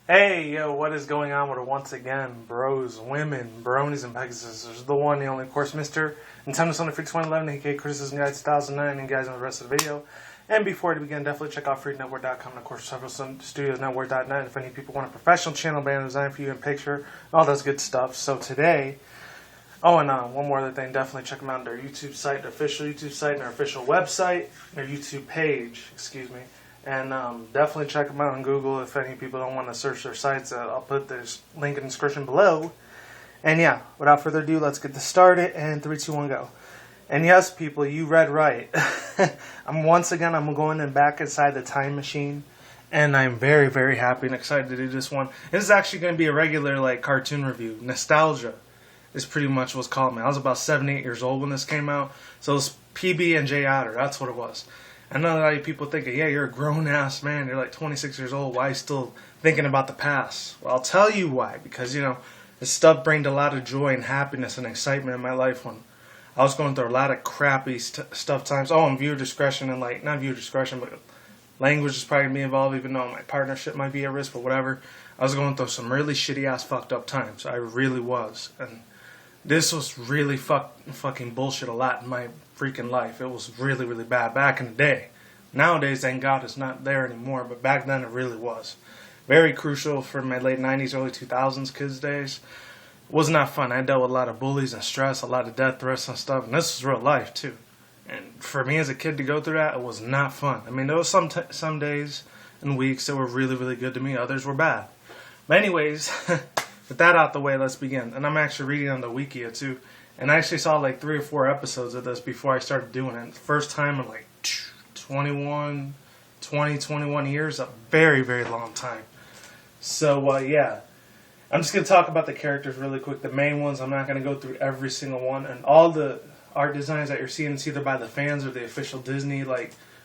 Hey, yo, what is going on with it once again? Bros, women, bronies, and pegasisters. The one, the only, of course, Mr. Nintendo Sony Free 2011, aka Criticism Guide 2009, and guys on the rest of the video. And before we begin, definitely check out freetnetwork.com and, of course, several studios network.net if any people want a professional channel band design for you in picture, all those good stuff. So today, one more other thing, definitely check them out on their YouTube site, their official YouTube site, and their official website, their YouTube page, excuse me. And definitely check them out on Google if any people don't want to search their sites. I'll put this link in the description below. And yeah, without further ado, let's get this started. And 3, 2, 1, go. And yes, people, you read right. I'm going back inside the time machine. And I'm very, very happy and excited to do this one. This is actually going to be a regular cartoon review. Nostalgia is pretty much what's called me. I was about 7, 8 years old when this came out. So it's PB&J Otter. That's what it was. I know that a lot of people think, yeah, you're a grown-ass man. You're like 26 years old. Why are you still thinking about the past? Well, I'll tell you why. Because, this stuff brought a lot of joy and happiness and excitement in my life when I was going through a lot of crappy stuff times. Oh, and viewer discretion and, not viewer discretion, but language is probably going to be involved, even though my partnership might be at risk, but whatever. I was going through some really shitty-ass fucked up times. I really was. And this was really fucking bullshit a lot in my freaking life. It was really, really bad back in the day. Nowadays, thank God, it's not there anymore, but back then it really was. Very crucial for my late 90s, early 2000s kids days. It was not fun. I dealt with a lot of bullies and stress, a lot of death threats and stuff, and this was real life, too. And for me as a kid to go through that, it was not fun. I mean, there was some days and weeks that were really, really good to me. Others were bad. But anyways, with that out the way, let's begin. And I'm actually reading on the Wikia, too. And I actually saw 3 or 4 episodes of this before I started doing it. The first time in 21 years, a very, very long time. So, yeah. I'm just going to talk about the characters really quick. The main ones, I'm not going to go through every single one. And all the art designs that you're seeing, it's either by the fans or the official Disney,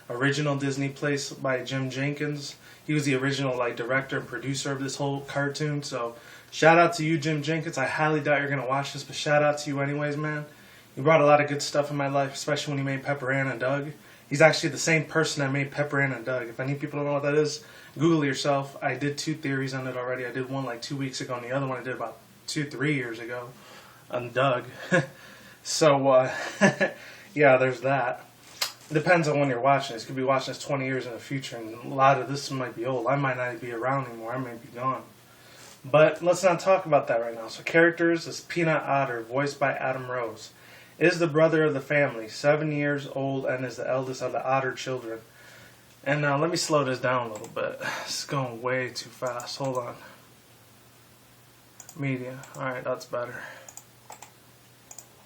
original Disney place by Jim Jenkins. He was the original, director and producer of this whole cartoon. So, shout out to you, Jim Jenkins. I highly doubt you're going to watch this, but shout out to you anyways, man. You brought a lot of good stuff in my life, especially when you made Pepper Ann and Doug. He's actually the same person that made Pepper Ann and Doug. If any people don't know what that is, Google yourself. I did 2 theories on it already. I did one 2 weeks ago, and the other one I did about 2-3 years ago on Doug. So, yeah, there's that. It depends on when you're watching this. You could be watching this 20 years in the future, and a lot of this might be old. I might not be around anymore. I might be gone. But let's not talk about that right now. So characters is Peanut Otter, voiced by Adam Rose. Is the brother of the family, 7 years old, and is the eldest of the Otter children. And now let me slow this down a little bit. It's going way too fast. Hold on. Media. Alright, that's better.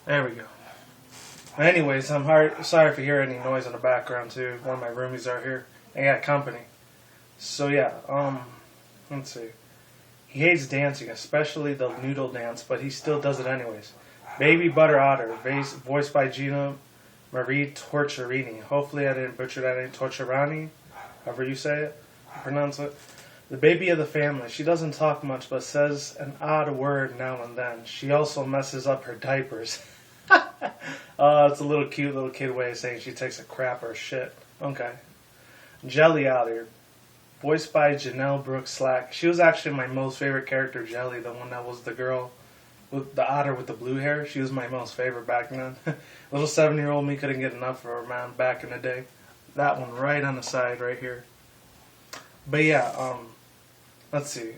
There we go. Anyways, I'm sorry if you hear any noise in the background too. One of my roomies are here. They got company. So yeah, let's see. He hates dancing, especially the noodle dance, but he still does it anyways. Baby Butter Otter, voiced by Gina Marie Torcherini. Hopefully I didn't butcher that name. Torcherani, however you say it, pronounce it. The baby of the family. She doesn't talk much, but says an odd word now and then. She also messes up her diapers. It's a little cute little kid way of saying she takes a crap or a shit. Okay. Jelly Otter, voiced by Janelle Brooks Slack. She was actually my most favorite character, Jelly, the one that was the girl with the otter with the blue hair. She was my most favorite back then. Little 7-year-old me couldn't get enough of her, man, back in the day. That one right on the side right here. But yeah, let's see.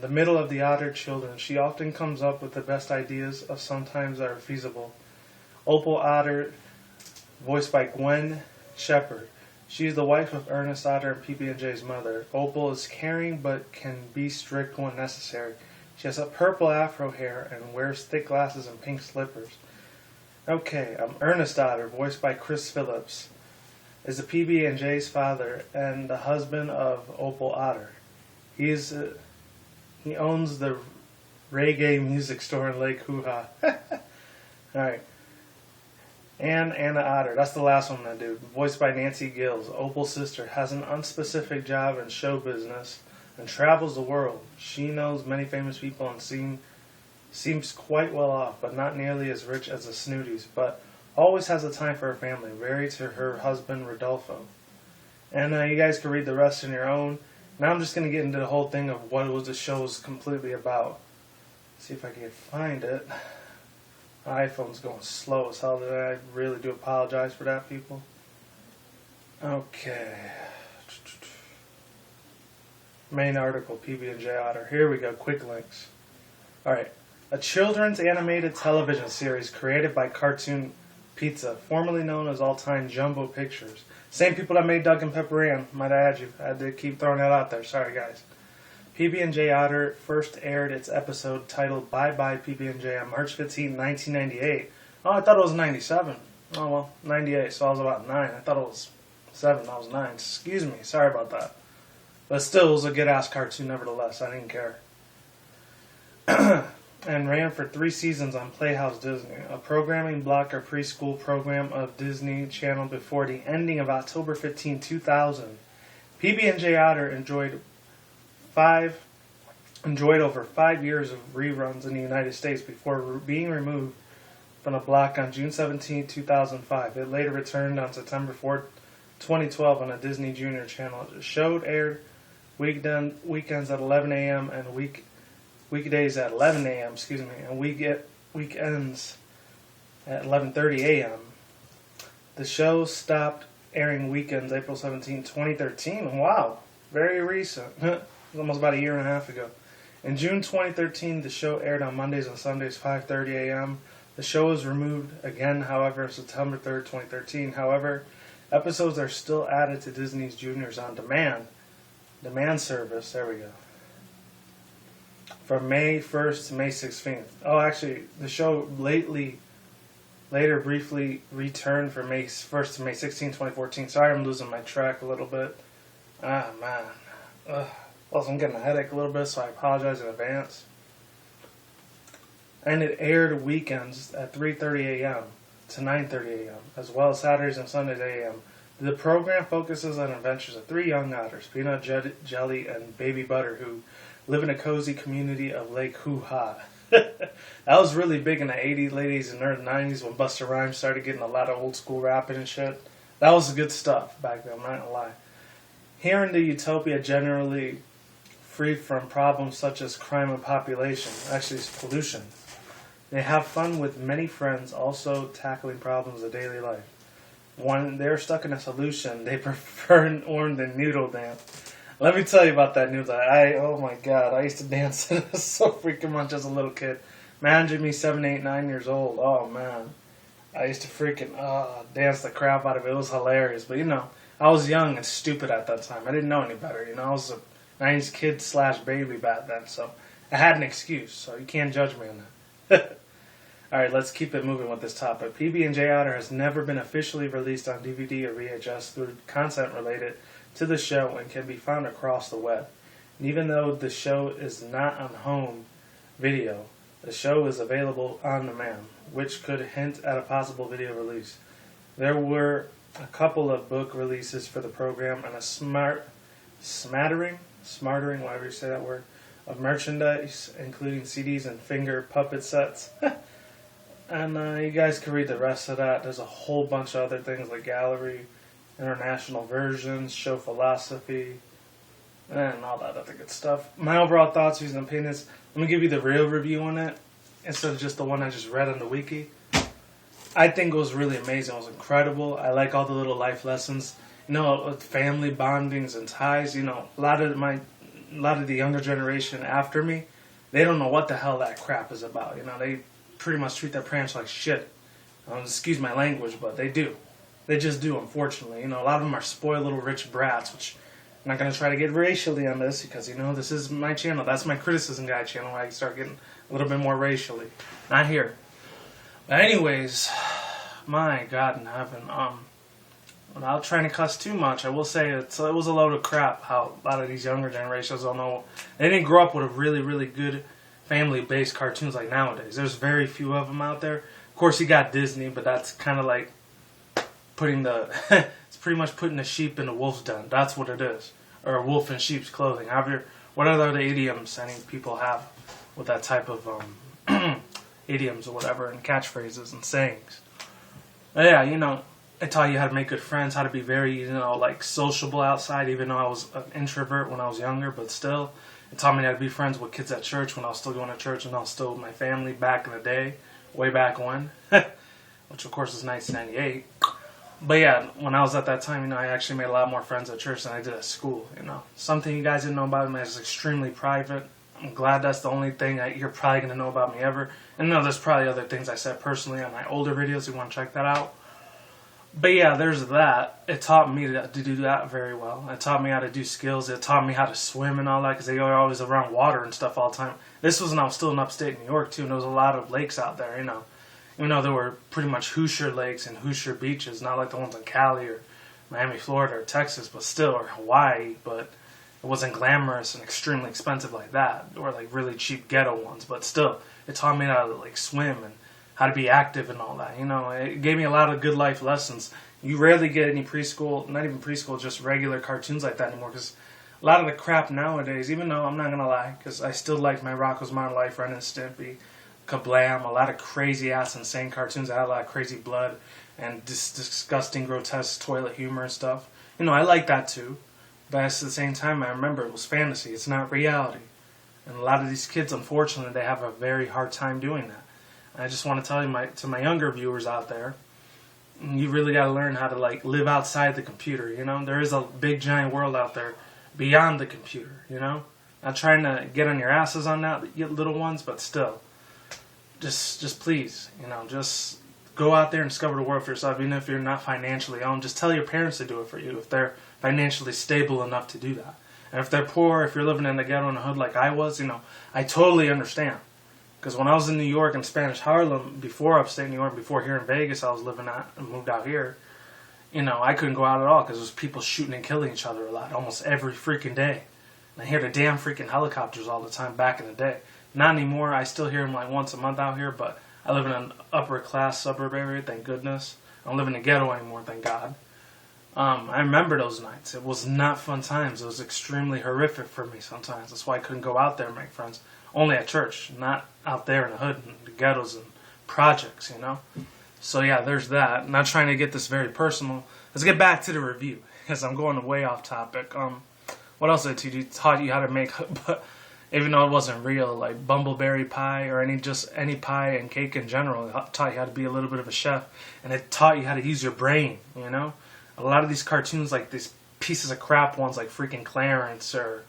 The middle of the Otter children. She often comes up with the best ideas of sometimes that are feasible. Opal Otter, voiced by Gwen Shepherd. She is the wife of Ernest Otter and PB&J's mother. Opal is caring but can be strict when necessary. She has a purple afro hair and wears thick glasses and pink slippers. Okay, Ernest Otter, voiced by Chris Phillips, is the PB&J's father and the husband of Opal Otter. He owns the reggae music store in Lake Hoo-Ha. Alright. And Anna Otter, that's the last one I do, voiced by Nancy Gills. Opal's sister has an unspecific job in show business and travels the world. She knows many famous people and seems quite well off, but not nearly as rich as the Snooties, but always has the time for her family, married to her husband Rodolfo. And you guys can read the rest on your own. Now I'm just going to get into the whole thing of what was the show's completely about. See if I can find it. My iPhone's going slow as hell today. I really do apologize for that, people. Okay. Main article, PB&J Otter. Here we go, quick links. Alright. A children's animated television series created by Cartoon Pizza, formerly known as All Time Jumbo Pictures. Same people that made Doug and Pepper Ann, might I add you. I had to keep throwing that out there. Sorry, guys. PB&J Otter first aired its episode titled Bye Bye PB&J on March 15, 1998. Oh, I thought it was 97. Oh, well, 98, so I was about 9. I thought it was 7, I was 9. Excuse me, sorry about that. But still, it was a good-ass cartoon nevertheless. I didn't care. And ran for 3 seasons on Playhouse Disney, a programming block or preschool program of Disney Channel before the ending of October 15, 2000. PB&J Otter enjoyed over 5 years of reruns in the United States before being removed from the block on June 17, 2005. It later returned on September 4, 2012 on a Disney Junior channel. The show aired weekends at 11 a.m. and weekdays at 11 a.m. And weekends at 11:30 a.m. The show stopped airing weekends April 17, 2013. Wow, very recent. Almost about a year and a half ago. In June 2013, the show aired on Mondays and Sundays, 5:30 a.m. The show was removed again, however, September 3rd, 2013. However, episodes are still added to Disney's Juniors on Demand service. There we go. From May 1st to May 16th. Oh, actually, the show later briefly returned from May 1st to May 16, 2014. Sorry, I'm losing my track a little bit. Ah, man. Also, I'm getting a headache a little bit, so I apologize in advance. And it aired weekends at 3:30 a.m. to 9:30 a.m., as well as Saturdays and Sundays a.m. The program focuses on adventures of 3 young otters, Peanut, Jelly, and Baby Butter, who live in a cozy community of Lake Hoo-Ha. That was really big in the 80s, late 80s, and early 90s when Busta Rhymes started getting a lot of old school rapping and shit. That was good stuff back then, I'm not gonna lie. Here in the utopia, generally free from problems such as crime and population, actually it's pollution. They have fun with many friends, also tackling problems of daily life. When they're stuck in a solution, they prefer an orange and noodle dance. Let me tell you about that noodle. Oh my god, I used to dance so freaking much as a little kid. Imagine me 7, 8, 9 years old. Oh man. I used to freaking dance the crap out of it. It was hilarious. But I was young and stupid at that time. I didn't know any better. I was a 90s kid / baby back then. So I had an excuse. So you can't judge me on that. Alright, let's keep it moving with this topic. PB&J Otter has never been officially released on DVD or VHS through content related to the show and can be found across the web. And even though the show is not on home video, the show is available on demand, which could hint at a possible video release. There were a couple of book releases for the program and a smattering, whatever you say that word, of merchandise, including CDs and finger puppet sets. And you guys can read the rest of that. There's a whole bunch of other things like gallery, international versions, show philosophy, and all that other good stuff. My overall thoughts, views, and opinions. Let me give you the real review on it instead of just the one I just read on the wiki. I think it was really amazing. It was incredible. I like all the little life lessons. Family bondings and ties. A lot of the younger generation after me, they don't know what the hell that crap is about. They pretty much treat their parents like shit. Excuse my language, but they do. They just do, unfortunately. A lot of them are spoiled little rich brats, which I'm not going to try to get racially on this because, this is my channel. That's my criticism guy channel where I start getting a little bit more racially. Not here. But anyways, my God in heaven. Without trying to cuss too much, I will say it was a load of crap how a lot of these younger generations don't know. They didn't grow up with a really, really good family-based cartoons like nowadays. There's very few of them out there. Of course, you got Disney, but that's kind of like putting it's pretty much putting the sheep in a wolf's den. That's what it is. Or a wolf in sheep's clothing. What other idioms any people have with that type of idioms or whatever and catchphrases and sayings? But yeah, It taught you how to make good friends, how to be very, like sociable outside, even though I was an introvert when I was younger, but still. It taught me how to be friends with kids at church when I was still going to church and I was still with my family back in the day, way back when, which of course was 1998. But yeah, when I was at that time, I actually made a lot more friends at church than I did at school, Something you guys didn't know about me is extremely private. I'm glad that's the only thing that you're probably going to know about me ever. And there's probably other things I said personally on my older videos. You want to check that out. But yeah, there's that. It taught me to do that very well. It taught me how to do skills. It taught me how to swim and all that because they were always around water and stuff all the time. This was when I was still in upstate New York too, and there was a lot of lakes out there, Even though there were pretty much Hoosier lakes and Hoosier beaches, not like the ones in Cali or Miami, Florida, or Texas, but still, or Hawaii, but it wasn't glamorous and extremely expensive like that, or like really cheap ghetto ones, but still, it taught me how to like swim and how to be active and all that. It gave me a lot of good life lessons. You rarely get any preschool, not even preschool, just regular cartoons like that anymore, because a lot of the crap nowadays, even though I'm not going to lie, because I still like my Rocko's Modern Life, Ren and Stimpy, Kablam, a lot of crazy ass insane cartoons that had a lot of crazy blood and disgusting grotesque toilet humor and stuff. I like that too, but at the same time I remember it was fantasy, it's not reality. And a lot of these kids, unfortunately, they have a very hard time doing that. And I just want to tell you to my younger viewers out there, you really got to learn how to like live outside the computer, There is a big giant world out there beyond the computer, Not trying to get on your asses on that, you little ones, but still. Just please, just go out there and discover the world for yourself, even if you're not financially owned. Just tell your parents to do it for you if they're financially stable enough to do that. And if they're poor, if you're living in the ghetto in the hood like I was, I totally understand. Because when I was in New York and Spanish Harlem, before upstate New York, before here in Vegas, I was living out and moved out here, I couldn't go out at all because there was people shooting and killing each other a lot, almost every freaking day. And I hear the damn freaking helicopters all the time back in the day. Not anymore. I still hear them like once a month out here, but I live in an upper class suburb area, thank goodness. I don't live in a ghetto anymore, thank God. I remember those nights. It was not fun times. It was extremely horrific for me sometimes. That's why I couldn't go out there and make friends. Only at church, not out there in the hood, in the ghettos and projects, So yeah, there's that. Not trying to get this very personal. Let's get back to the review, because I'm going way off topic. What else did it taught you how to make, even though it wasn't real, like bumbleberry pie or any pie and cake in general. It taught you how to be a little bit of a chef, and it taught you how to use your brain, A lot of these cartoons, like these pieces of crap ones like freaking Clarence or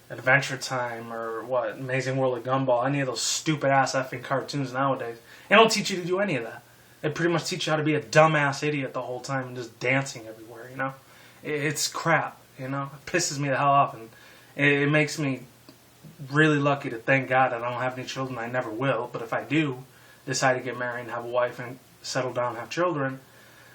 Adventure Time or Amazing World of Gumball, any of those stupid ass effing cartoons nowadays, they don't teach you to do any of that. They pretty much teach you how to be a dumbass idiot the whole time and just dancing everywhere, It's crap, It pisses me the hell off, and it makes me really lucky to thank God that I don't have any children. I never will, but if I do decide to get married and have a wife and settle down and have children,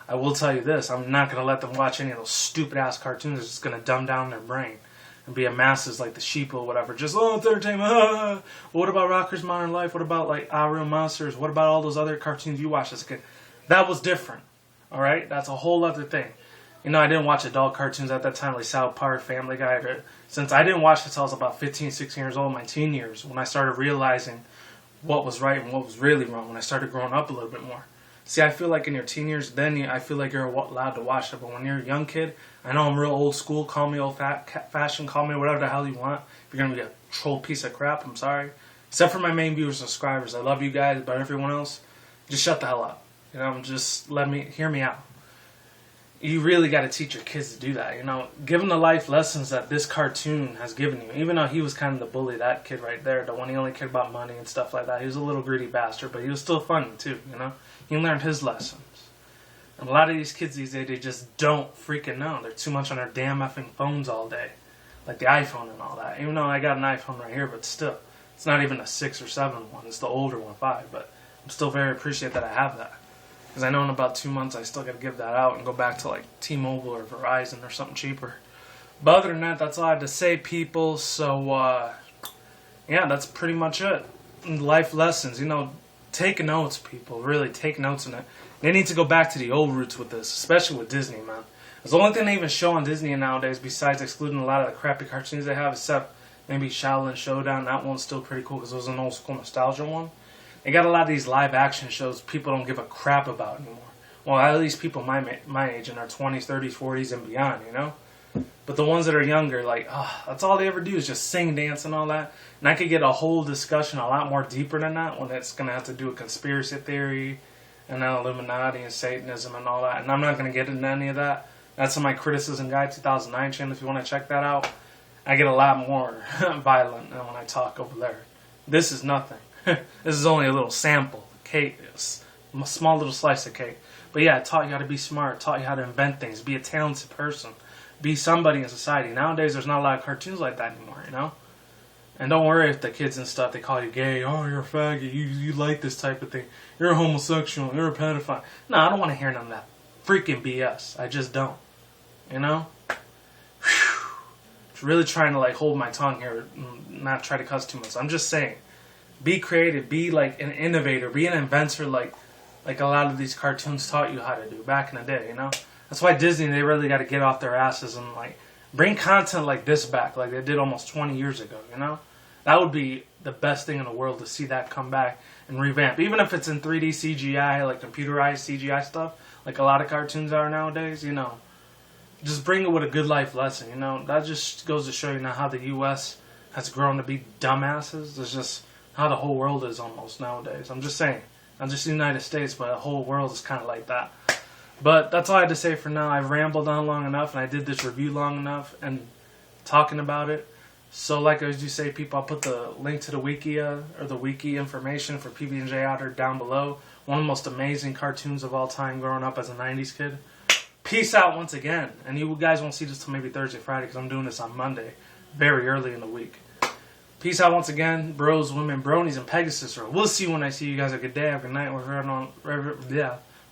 I will tell you this, I'm not going to let them watch any of those stupid ass cartoons. It's just going to dumb down their brain and be a masses like the sheep or whatever. Just, it's entertainment. What about Rocko's Modern Life? What about like Our Real Monsters? What about all those other cartoons you watched as a kid? That was different. Alright? That's a whole other thing. I didn't watch adult cartoons at that time like South Park, Family Guy. Since I didn't watch it until I was about 15, 16 years old, my teen years, when I started realizing what was right and what was really wrong, when I started growing up a little bit more. See, I feel like in your teen years, then I feel like you're allowed to watch it. But when you're a young kid, I know I'm real old school. Call me old-fashioned. Call me whatever the hell you want. If you're going to be a troll piece of crap, I'm sorry. Except for my main viewers and subscribers. I love you guys, but everyone else, just shut the hell up. Just hear me out. You really got to teach your kids to do that. Give them the life lessons that this cartoon has given you. Even though he was kind of the bully, that kid right there, the one he only cared about money and stuff like that. He was a little greedy bastard, but he was still funny too, He learned his lessons. And a lot of these kids these days, they just don't freaking know. They're too much on their damn effing phones all day. Like the iPhone and all that. Even though I got an iPhone right here, but still. It's not even a 6 or 7 one. It's the older one, 5. But I'm still very appreciative that I have that. Because I know in about 2 months I still got to give that out and go back to like T-Mobile or Verizon or something cheaper. But other than that, that's all I have to say, people. So, yeah, that's pretty much it. Life lessons, take notes, people. Really, take notes on it. They need to go back to the old roots with this, especially with Disney, man. It's the only thing they even show on Disney nowadays, besides excluding a lot of the crappy cartoons they have, except maybe Shaolin Showdown. That one's still pretty cool because it was an old school nostalgia one. They got a lot of these live action shows people don't give a crap about anymore. Well, at least people my age in their 20s, 30s, 40s, and beyond, you know? But the ones that are younger, like, that's all they ever do is just sing, dance, and all that. And I could get a whole discussion a lot more deeper than that when it's going to have to do with conspiracy theory and then Illuminati and Satanism and all that. And I'm not going to get into any of that. That's on my Criticism Guide 2009 channel if you want to check that out. I get a lot more violent when I talk over there. This is nothing. This is only a little sample. Cake, a small little slice of cake. But yeah, it taught you how to be smart, taught you how to invent things, be a talented person, be somebody in society. Nowadays, there's not a lot of cartoons like that anymore, you know? And don't worry if the kids and stuff, they call you gay. Oh, you're a faggot. You like this type of thing. You're a homosexual. You're a pedophile. No, I don't want to hear none of that freaking BS. I just don't. You know? Whew. Really trying to like hold my tongue here and not try to cuss too much. I'm just saying. Be creative. Be like an innovator. Be an inventor like a lot of these cartoons taught you how to do back in the day, you know? That's why Disney, they really got to get off their asses and like bring content like this back, like they did almost 20 years ago, you know? That would be the best thing in the world to see that come back and revamp. Even if it's in 3D CGI, like computerized CGI stuff, like a lot of cartoons are nowadays, you know? Just bring it with a good life lesson, you know? That just goes to show you now how the U.S. has grown to be dumbasses. It's just how the whole world is almost nowadays. I'm just saying. Not just the United States, but the whole world is kind of like that. But that's all I had to say for now. I've rambled on long enough, and I did this review long enough and talking about it. So like I do say, people, I'll put the link to the wiki or the wiki information for PB&J Otter down below. One of the most amazing cartoons of all time growing up as a 90s kid. Peace out once again. And you guys won't see this till maybe Thursday, Friday, because I'm doing this on Monday, very early in the week. Peace out once again, bros, women, bronies, and pegasisters. We'll see you when I see you guys. Have a good day, have a good night,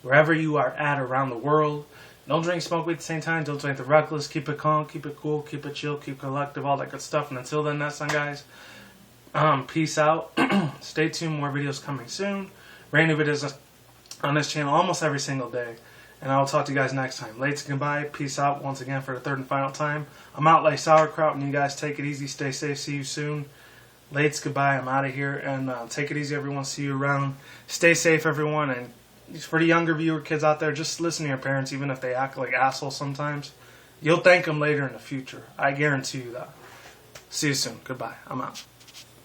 wherever you are at around the world. Don't drink, smoke weed at the same time. Don't drink the reckless. Keep it calm, keep it cool, keep it chill, keep collective, all that good stuff. And until then, that's on, guys. Peace out. Stay tuned. More videos coming soon. Brand new videos on this channel almost every single day. And I will talk to you guys next time. Late goodbye. Peace out once again for the third and final time. I'm out like sauerkraut, and you guys take it easy. Stay safe. See you soon. Late's goodbye. I'm out of here. And take it easy, everyone. See you around. Stay safe, everyone. And for the younger viewer kids out there, just listen to your parents, even if they act like assholes sometimes. You'll thank them later in the future. I guarantee you that. See you soon. Goodbye. I'm out.